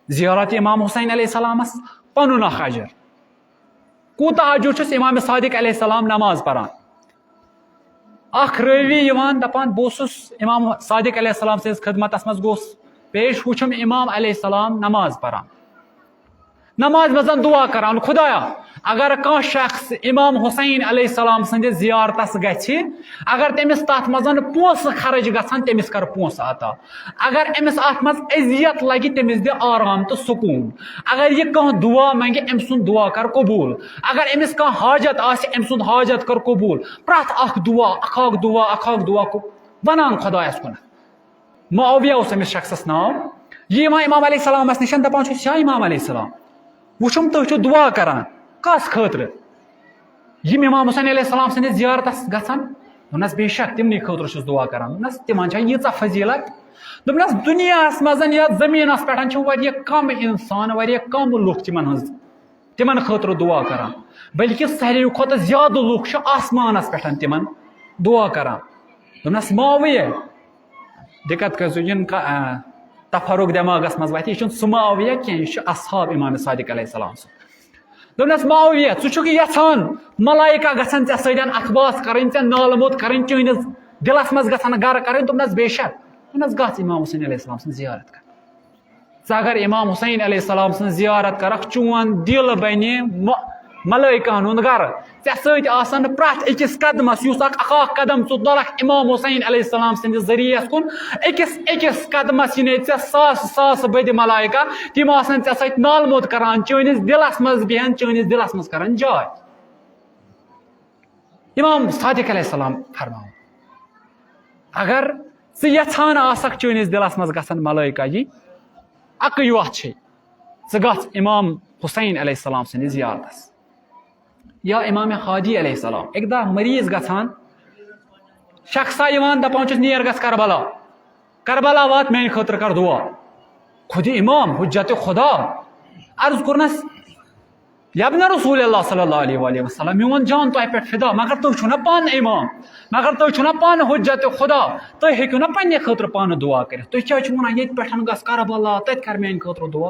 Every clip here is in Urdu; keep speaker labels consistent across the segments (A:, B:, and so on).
A: زیارت امام حسین علیہ السلام پنن اخ اجر کوتا اجر چھس امام صادق علیہ السلام نماز پران اخ راوی یوان دپان بوسس امام صادق علیہ السلام سز خدمت مز گوس پیش وچھم امام علیہ السلام نماز پران نماز مزن دعا کران خدایا اگر کان شخص امام حسین علیہ السلام سند زیارتس گژھِ اگر تمس تات مزن پونس خرچ گژھان تمس کر پونس عطا اگر امس ات مز اذیت لگی تمس دِ آرام تو سکون اگر یہ کان دعا منگہ ام سن دعا کر قبول اگر امس کان حاجت آس ام سن حاجت کر قبول پرت اخ دعا اخاک دعا اخاک دعا کو ونان خدایس کن معاویہ اس امس شخصس ناو یہ امام علیہ السلام نشن دپان چھس یا امام علیہ السلام وچھم تھی دعا کران کس خاطر یم امام حسین علیہ السلام سند زیارتس گژھان دس بے شک تمنی خاطر چھس دعا کران دس تمن ییژا فضیلت دس دنیا مزن یا زمینس پہ کم انسان کم لوگ تمن خاطر دعا کران بلکہ ساروی کھت زیادہ لوگ آسمانس پہ تمن دعا کران دس معاویہ دقت کر تفرق دماغس مز وتہ یہ سہ معاویہ کی یہ اصحاب امام صادق علیہ السلام دس معاویہ ژٕ یژھان ملائکہ گژھن ژے سۭتۍ اتھ باس کرٕنۍ ژے نالہٕ موت کرٕنۍ چٲنِس دلس مز گژھن گرٕ کرٕنۍ دوٚپنس بے شک دوٚپنس گژھ امام حسین علیہ السلام سٕنٛز زیارت کر ژٕ اگر امام حسین علیہ السلام سٕنٛز زیارت کرکھ چون دل بنہِ ملائکہن ہُنٛد گرٕ ژے سۭتۍ آسن پرٛٮ۪تھ أکِس قدمس یُس اکھ قدم ژٕ تُلکھ امام حسین علیہ السلام سٕنٛدِس ذٔریعس کُن أکِس قدمس یِنے ژےٚ ساسہٕ بٔدِ ملائکہ تِم آسن ژےٚ سۭتۍ نالہٕ موت کران چٲنِس دلس منٛز بیہن چٲنِس دلس منٛز کران جاے امام صادق علیہ السلام فرماو اگر ژٕ یژھان آسکھ چٲنِس دلس منٛز گژھن ملائکہ یی اکٕے وتھ چھے ژٕ گژھ امام حسین علیہ السلام سٕنٛدِس زیارتس یا امام ہادی علیہ السلام ایک دہ مریض گژھان شخصا یوان دپان چھُس نیر گژھ کربلا وات میانہِ خٲطرٕ کر دعا خود امام حجت خدا عرض کرنس یبن رسول اللہ صلی اللہ علیہ وآلہ وسلم میون جان تہ پہ فدا مگر تھی چھو نا پان امام مگر تھی چھو نا پان حجت خدا تھی ہیکو نا پنہ خاطر پان دعا کرت تھی کیا چھو ونان یت پہ گژھ کربلا تت کر میانہِ خاطرٕ دعا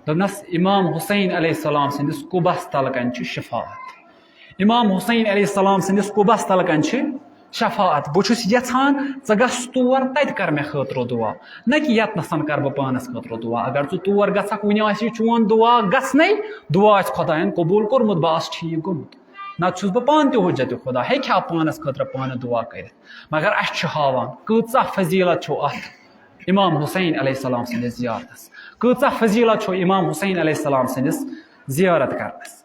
A: دپنس امام حسین علیہ السلام سندس قبس تلکن شفاعت امام حسین علیہ السلام سندس قبس تلکن شفاعت بہٕ یژھان ژٕ گژھ تور تتہِ کر مےٚ خٲطرٕ دعا نہ کہ یتنسن کر بہٕ پانس خٲطرٕ دعا اگر ژٕ تور گژھکھ وُنہِ آسی چون دعا گژھنے دعا آسہِ خۄداین قبوٗل کوٚرمُت بہٕ آسہٕ ٹھیٖک گوٚمُت نتہٕ چھُس بہٕ پانہٕ تہِ حجت خدا ہیٚکہِ ہا پانس خٲطرٕ پانہٕ دعا کٔرِتھ مگر اسہِ چھُ ہاوان کۭژاہ فضیلت چھو اتھ امام حسین علیہ السلام سندس زیارتس کۭژاہ فضیلت چھو امام حسین علیہ السلام سندس زیارت کرنس